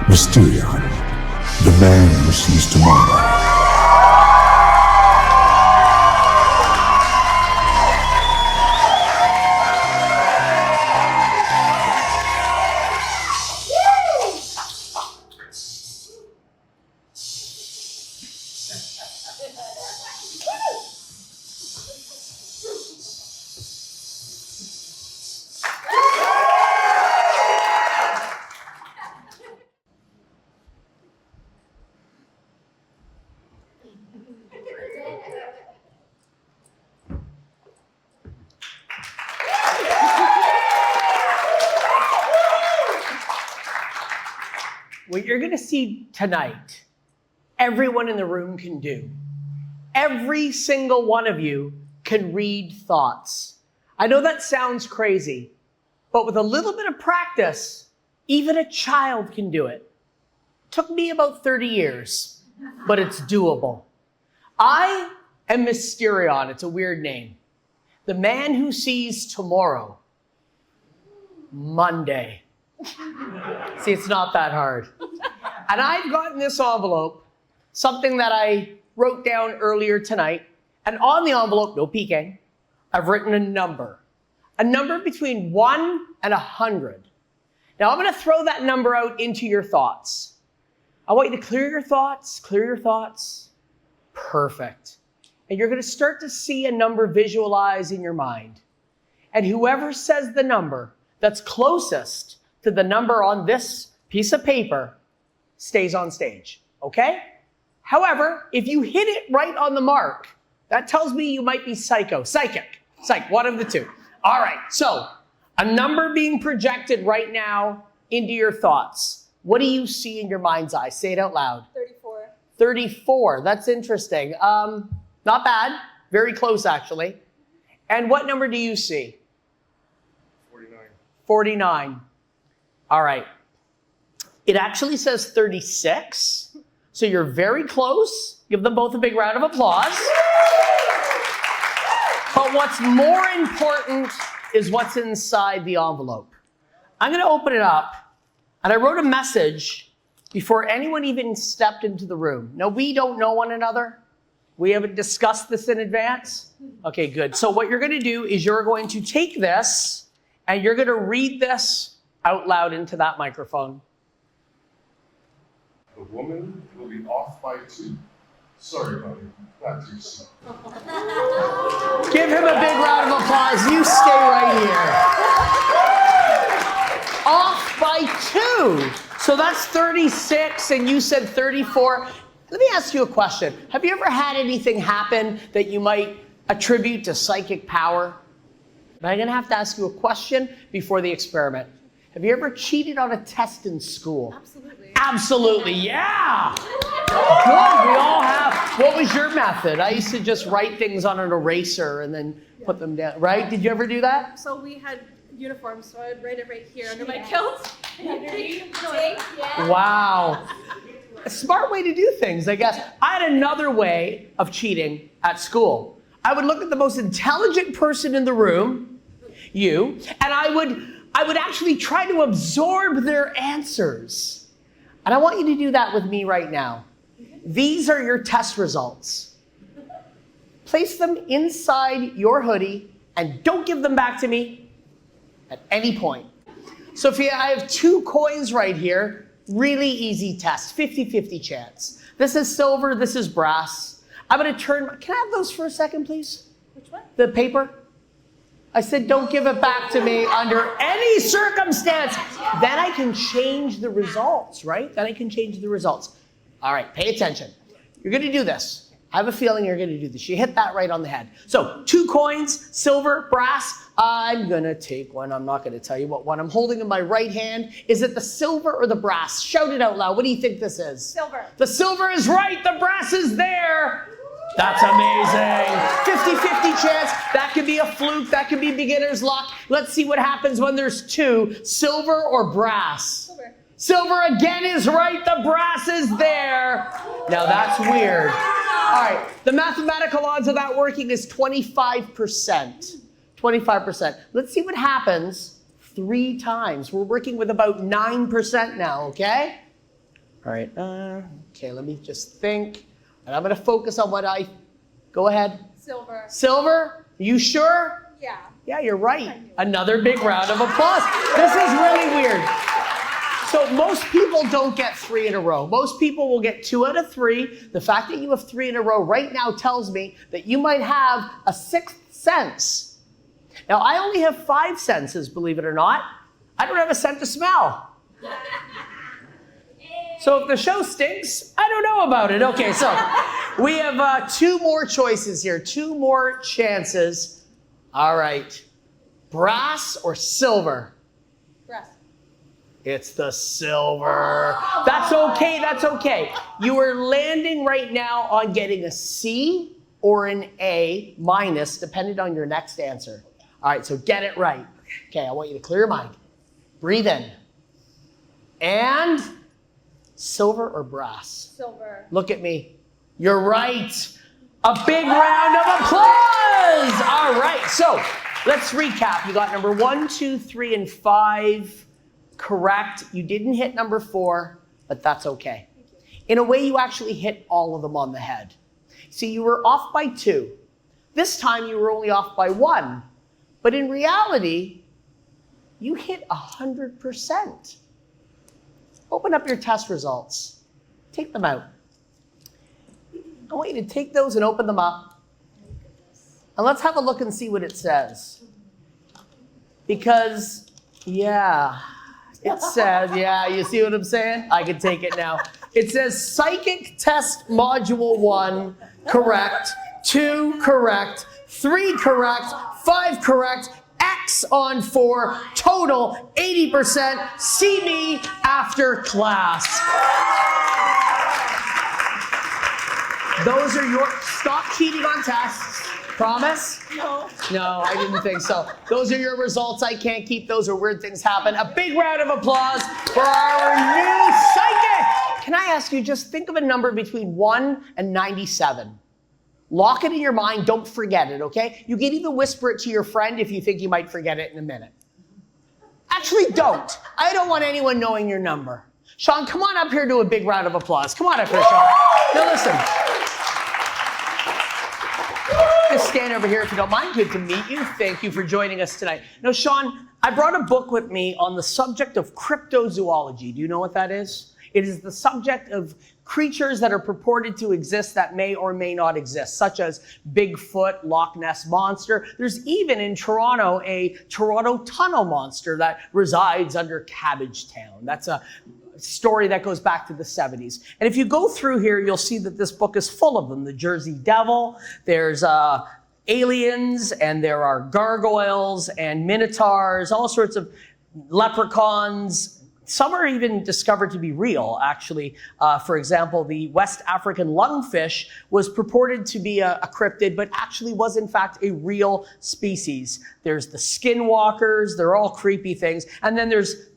Mysterion, the man who sees tomorrow. What you're going to see tonight, everyone in the room can do. Every single one of you can read thoughts. I know that sounds crazy, but with a little bit of practice, even a child can do it. Took me about 30 years, but it's doable. I am Mysterion. It's a weird name. The man who sees tomorrow, Monday. See, it's not that hard. And I've got in this envelope something that I wrote down earlier tonight. And on the envelope, no peeking, I've written a number between 1 and 100. Now I'm going to throw that number out into your thoughts. I want you to clear your thoughts. Perfect. And you're going to start to see a number visualize in your mind. And whoever says the number that's closest to the number on this piece of paper stays on stage, okay? However, if you hit it right on the mark, that tells me you might be psych, one of the two. All right, so a number being projected right now into your thoughts. What do you see in your mind's eye? Say it out loud. 34. 34, that's interesting. Not bad, very close actually. And what number do you see? 49. 49. All right. It actually says 36, so you're very close. Give them both a big round of applause. But what's more important is what's inside the envelope. I'm going to open it up, and I wrote a message before anyone even stepped into the room. Now, we don't know one another. We haven't discussed this in advance. Okay, good. So what you're going to do is you're going to take this, and you're going to read this out loud into that microphone. The woman will be off by 2. Sorry, buddy, not too soon. Give him a big round of applause. You stay right here. Off by 2. So that's 36, and you said 34. Let me ask you a question. Have you ever had anything happen that you might attribute to psychic power? But I'm going to have to ask you a question before the experiment. Have you ever cheated on a test in school? Absolutely. Absolutely, yeah. Good, we all have. What was your method? I used to just write things on an eraser and then put them down, right? Did you ever do that? So we had uniforms, so I would write it right here under my kilt. Wow. A smart way to do things, I guess. I had another way of cheating at school. I would look at the most intelligent person in the room, you, and I would actually try to absorb their answers. And I want you to do that with me right now. These are your test results. Place them inside your hoodie and don't give them back to me at any point. Sophia, I have 2 coins right here. Really easy test, 50-50 chance. This is silver, this is brass. I'm gonna can I have those for a second, please? Which one? The paper. I said, don't give it back to me under any circumstance. Then I can change the results, right? Then I can change the results. All right, pay attention. You're gonna do this. I have a feeling you're gonna do this. You hit that right on the head. So 2 coins, silver, brass. I'm gonna take one. I'm not gonna tell you what one I'm holding in my right hand. Is it the silver or the brass? Shout it out loud. What do you think this is? Silver. The silver is right. The brass is there. That's amazing. 50-50 chance. That could be a fluke. That could be beginner's luck. Let's see what happens when there's 2. Silver or brass? Silver. Silver again is right. The brass is there. Now that's weird. All right. The mathematical odds of that working is 25%. 25%. Let's see what happens 3 times. We're working with about 9% now, okay? All right. Okay, let me just think. And I'm going to focus on go ahead. Silver. Silver? You sure? Yeah. Yeah, you're right. Another big round of applause. This is really weird. So most people don't get 3 in a row. Most people will get 2 out of 3. The fact that you have 3 in a row right now tells me that you might have a 6th sense. Now, I only have 5 senses, believe it or not. I don't have a scent of smell. So if the show stinks, I don't know about it. Okay, so we have 2 more choices here, 2 more chances. All right, brass or silver? Brass. It's the silver. That's okay, that's okay. You are landing right now on getting a C or an A minus, depending on your next answer. All right, so get it right. Okay, I want you to clear your mind. Breathe in. And silver or brass? Silver. Look at me. You're right. A big round of applause. All right, so let's recap. You got number 1, 2, 3, and 5 correct. You didn't hit number 4, but that's okay. In a way, you actually hit all of them on the head. See, you were off by 2. This time, you were only off by 1. But in reality, you hit 100%. Open up your test results. Take them out. I want you to take those and open them up. And let's have a look and see what it says. Because, yeah, it says, yeah, you see what I'm saying? I can take it now. It says Psychic Test Module 1, correct. 2, correct. 3, correct. 5, correct. X on 4, total 80%. See me after class. Those are your, stop cheating on tests. Promise? No. No, I didn't think so. Those are your results. I can't keep those, or weird things happen. A big round of applause for our new psychic. Can I ask you, just think of a number between 1 and 97. Lock it in your mind. Don't forget it, okay? You can even whisper it to your friend if you think you might forget it in a minute. Actually, don't. I don't want anyone knowing your number. Sean, come on up here to a big round of applause. Come on up here, Sean. Now listen. Just stand over here if you don't mind. Good to meet you. Thank you for joining us tonight. Now, Sean, I brought a book with me on the subject of cryptozoology. Do you know what that is? It is the subject of creatures that are purported to exist that may or may not exist, such as Bigfoot, Loch Ness Monster. There's even in Toronto a Toronto Tunnel Monster that resides under Cabbage Town. That's a story that goes back to the 70s. And if you go through here, you'll see that this book is full of them. The Jersey Devil, there's aliens, and there are gargoyles and minotaurs, all sorts of leprechauns. Some are even discovered to be real, actually. For example, the West African lungfish was purported to be a cryptid, but actually was in fact a real species. There's the skinwalkers, they're all creepy things. And then there's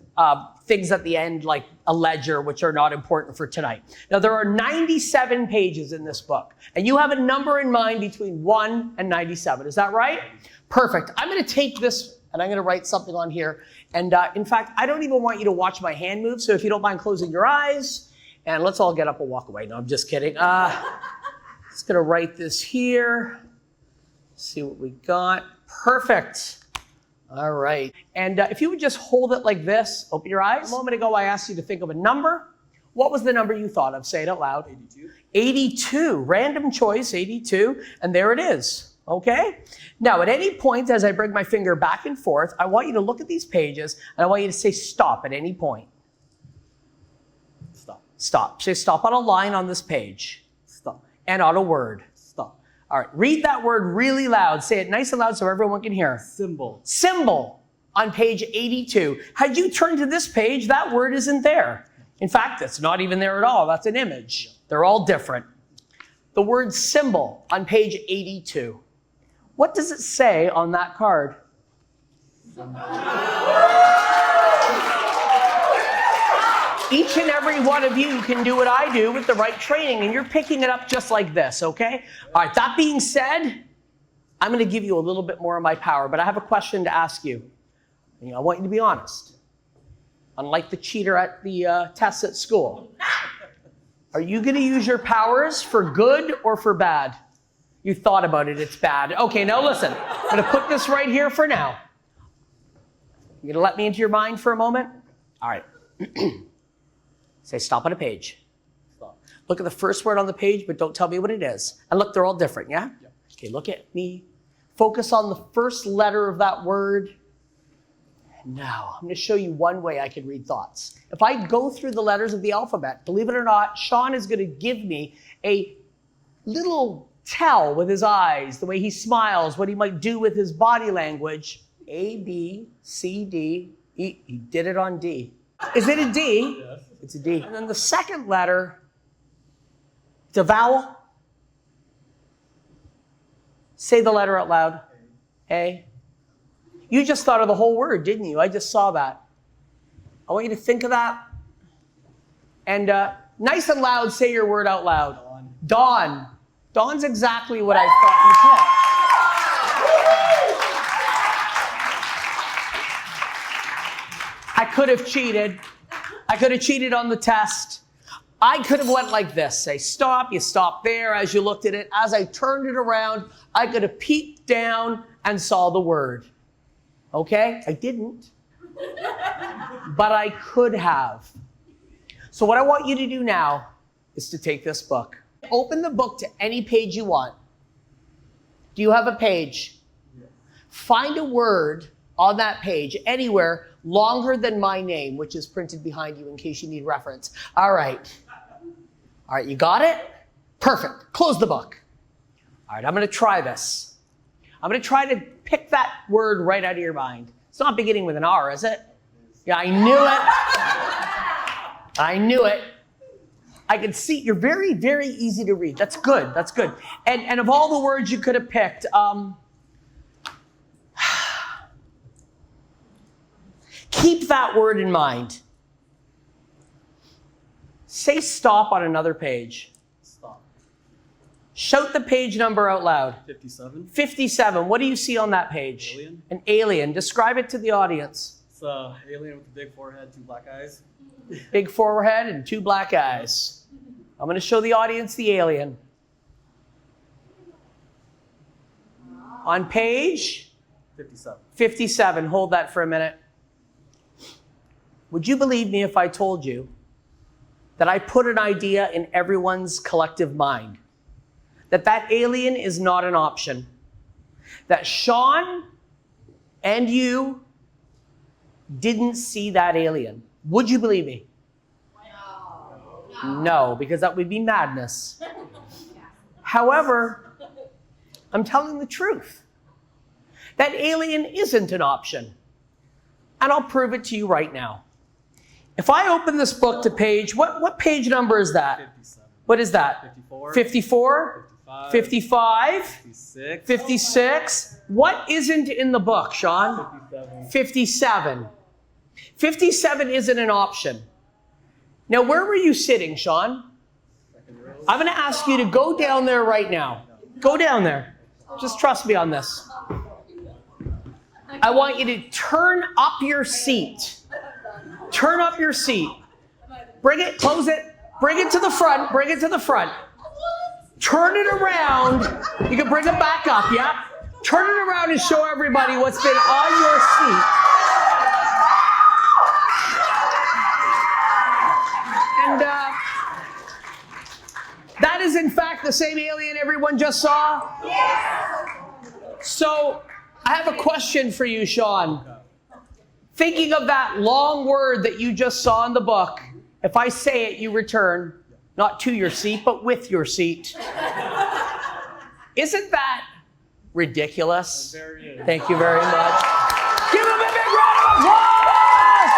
things at the end like a ledger, which are not important for tonight. Now, there are 97 pages in this book, and you have a number in mind between 1 and 97. Is that right? Perfect. I'm going to take this, and I'm going to write something on here. And in fact, I don't even want you to watch my hand move, so if you don't mind closing your eyes, and let's all get up and walk away. No, I'm just kidding. Just going to write this here. See what we got. Perfect. All right. And if you would just hold it like this, open your eyes. A moment ago, I asked you to think of a number. What was the number you thought of? Say it out loud. 82. 82. Random choice, 82. And there it is. Okay? Now, at any point, as I bring my finger back and forth, I want you to look at these pages, and I want you to say stop at any point. Stop. Stop. Say stop on a line on this page. Stop. And on a word. Stop. All right. Read that word really loud. Say it nice and loud so everyone can hear. Symbol. Symbol on page 82. Had you turned to this page, that word isn't there. In fact, it's not even there at all. That's an image. They're all different. The word symbol on page 82. What does it say on that card? Each and every one of you can do what I do with the right training, and you're picking it up just like this, okay? All right, that being said, I'm going to give you a little bit more of my power, but I have a question to ask you. I want you to be honest. Unlike the cheater at the tests at school. Are you going to use your powers for good or for bad? You thought about it. It's bad. Okay, now listen. I'm going to put this right here for now. You going to let me into your mind for a moment? All right. Say stop on a page. Stop. Look at the first word on the page, but don't tell me what it is. And look, they're all different, yeah? Yep. Okay, look at me. Focus on the first letter of that word. Now, I'm going to show you one way I can read thoughts. If I go through the letters of the alphabet, believe it or not, Sean is going to give me a little tell with his eyes, the way he smiles, what he might do with his body language. A, B, C, D, E. He did it on D. Is it a D? Yes. It's a D. And then the second letter, it's a vowel. Say the letter out loud. A. You just thought of the whole word, didn't you? I just saw that. I want you to think of that. And nice and loud, say your word out loud. Dawn. Dawn's exactly what I thought you picked. I could have cheated. I could have cheated on the test. I could have went like this. Say stop, you stop there as you looked at it. As I turned it around, I could have peeked down and saw the word. Okay? I didn't. But I could have. So what I want you to do now is to take this book. Open the book to any page you want. Do you have a page? Yeah. Find a word on that page, anywhere, longer than my name, which is printed behind you in case you need reference. All right. All right, you got it? Perfect. Close the book. All right, I'm going to try this. I'm going to try to pick that word right out of your mind. It's not beginning with an R, is it? Yeah, I knew it. I knew it. I could see, you're very, very easy to read. That's good, that's good. And of all the words you could have picked, keep that word in mind. Say stop on another page. Stop. Shout the page number out loud. 57. 57. What do you see on that page? Alien. An alien. Describe it to the audience. It's an alien with a big forehead, 2 black eyes. Big forehead and 2 black eyes. I'm going to show the audience the alien. On page 57. 57. Hold that for a minute. Would you believe me if I told you that I put an idea in everyone's collective mind? That alien is not an option. That Sean and you didn't see that alien. Would you believe me? No, because that would be madness. However, I'm telling the truth. That alien isn't an option. And I'll prove it to you right now. If I open this book to page, what page number is that? 57. What is that? 54. 54? 55? 56. 56? What isn't in the book, Sean? 57. 57. 57 isn't an option. Now, where were you sitting, Sean? Second row. I'm going to ask you to go down there right now. Go down there. Just trust me on this. I want you to turn up your seat. Turn up your seat. Bring it, close it. Bring it to the front. Bring it to the front. Turn it around. You can bring it back up, yeah? Turn it around and show everybody what's been on your seat. And that is, in fact, the same alien everyone just saw? Yes! So, I have a question for you, Sean. Thinking of that long word that you just saw in the book, if I say it, you return, not to your seat, but with your seat. Isn't that ridiculous? Thank you very much. Give him a big round of applause!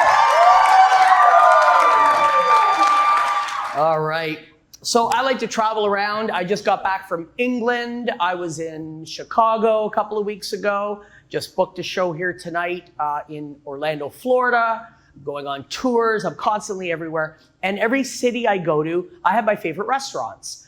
All right. So I like to travel around. I just got back from England. I was in Chicago a couple of weeks ago. Just booked a show here tonight in Orlando, Florida. I'm going on tours. I'm constantly everywhere. And every city I go to, I have my favorite restaurants.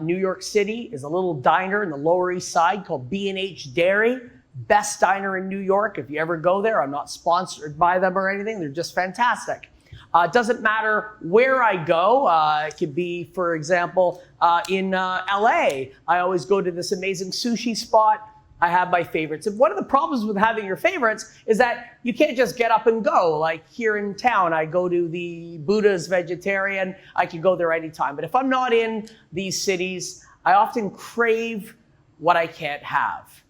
New York City is a little diner in the Lower East Side called B&H Dairy. Best diner in New York. If you ever go there, I'm not sponsored by them or anything. They're just fantastic. It doesn't matter where I go. It could be, for example, in LA. I always go to this amazing sushi spot. I have my favorites. And one of the problems with having your favorites is that you can't just get up and go. Like here in town, I go to the Buddha's Vegetarian. I can go there anytime. But if I'm not in these cities, I often crave what I can't have.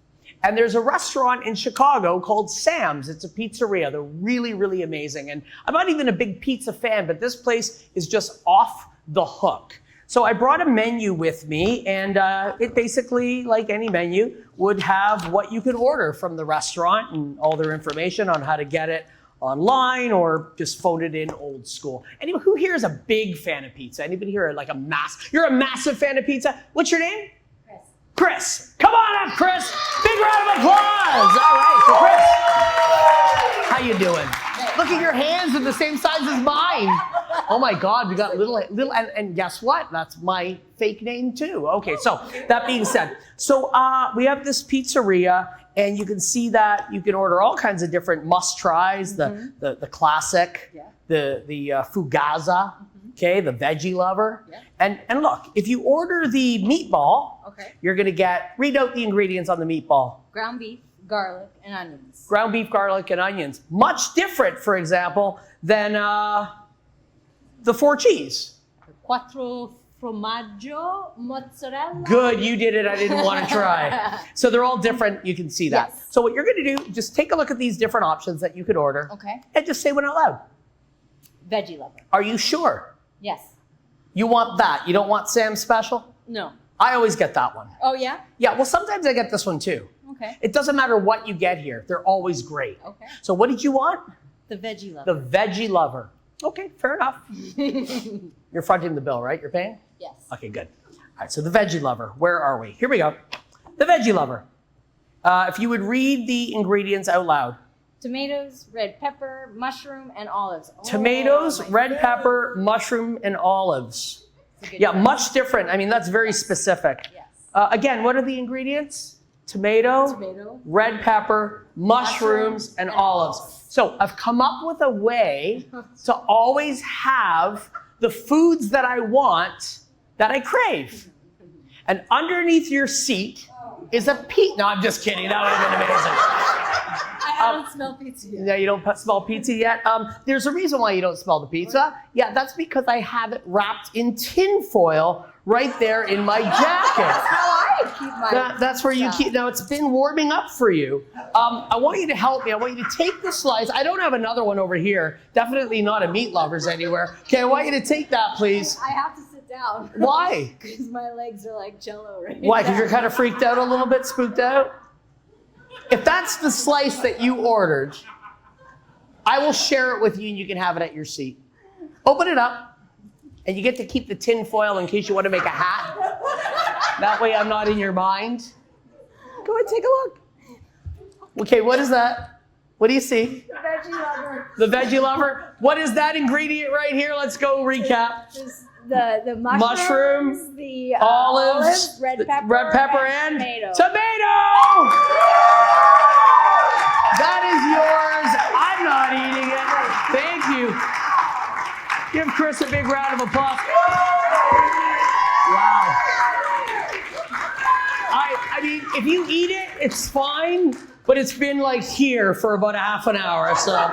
And there's a restaurant in Chicago called Sam's. It's a pizzeria. They're really, really amazing. And I'm not even a big pizza fan, but this place is just off the hook. So I brought a menu with me, and it basically, like any menu, would have what you could order from the restaurant and all their information on how to get it online or just phone it in old school. Anyone who here is a big fan of pizza? Anybody here like you're a massive fan of pizza? What's your name? Chris. Chris. Come on up, Chris. Big round of applause. All right, so Chris, how you doing? Look at your hands are the same size as mine. Oh my God, we got little, and guess what? That's my fake name too. Okay, so that being said, so we have this pizzeria, and you can see that you can order all kinds of different must-tries, the classic, the Fugaza, okay, the veggie lover. And look, if you order the meatball, you're gonna read out the ingredients on the meatball. Ground beef, garlic, and onions. Ground beef, garlic, and onions. Much different, for example, than the 4 cheese. Quattro formaggio, mozzarella. Good, you did it. I didn't want to try. So they're all different. You can see that. Yes. So what you're going to do, just take a look at these different options that you could order. Okay. And just say one out loud. Veggie lover. Are you sure? Yes. You want that? You don't want Sam's special? No. I always get that one. Oh, yeah? Yeah, well, sometimes I get this one too. Okay. It doesn't matter what you get here. They're always great. Okay. So what did you want? The veggie lover. The veggie lover. Okay, fair enough. You're fronting the bill, right? You're paying? Yes. Okay, good. All right, so the veggie lover. Where are we? Here we go. The veggie lover. If you would read the ingredients out loud. Tomatoes, red pepper, mushroom, and olives. Oh, Tomatoes, my red goodness. pepper, mushroom, and olives. Yeah, much different. I mean, that's very specific. Yes. Again, what are the ingredients? Tomato, red pepper, mushrooms, and olives. So I've come up with a way to always have the foods that I want, that I crave. And underneath your seat is a pizza. No, I'm just kidding. That would have been amazing. I don't smell pizza yet. No, you don't smell pizza yet? There's a reason why you don't smell the pizza. Yeah, that's because I have it wrapped in tin foil right there in my jacket. That's how I keep my That's where you keep. Now it's been warming up for you. I want you to help me. I want you to take the slice. I don't have another one over here. Definitely not a Meat Lovers anywhere. Okay, I want you to take that, please. I have to sit down. Why? Because my legs are like jello right Why? Because now. you're kind of freaked out a little bit, spooked out? If that's the slice that you ordered, I will share it with you and you can have it at your seat. Open it up, and you get to keep the tin foil in case you want to make a hat. That way I'm not in your mind. Go ahead, take a look. Okay, what is that? What do you see? The veggie lover. The veggie lover? What is that ingredient right here? Let's go recap. There's the mushrooms, the olives, red pepper, and tomato. Tomato! That is yours. I'm not eating it. Thank you. Give Chris a big round of applause. Wow. I mean, if you eat it, it's fine, but it's been like here for about a half an hour, so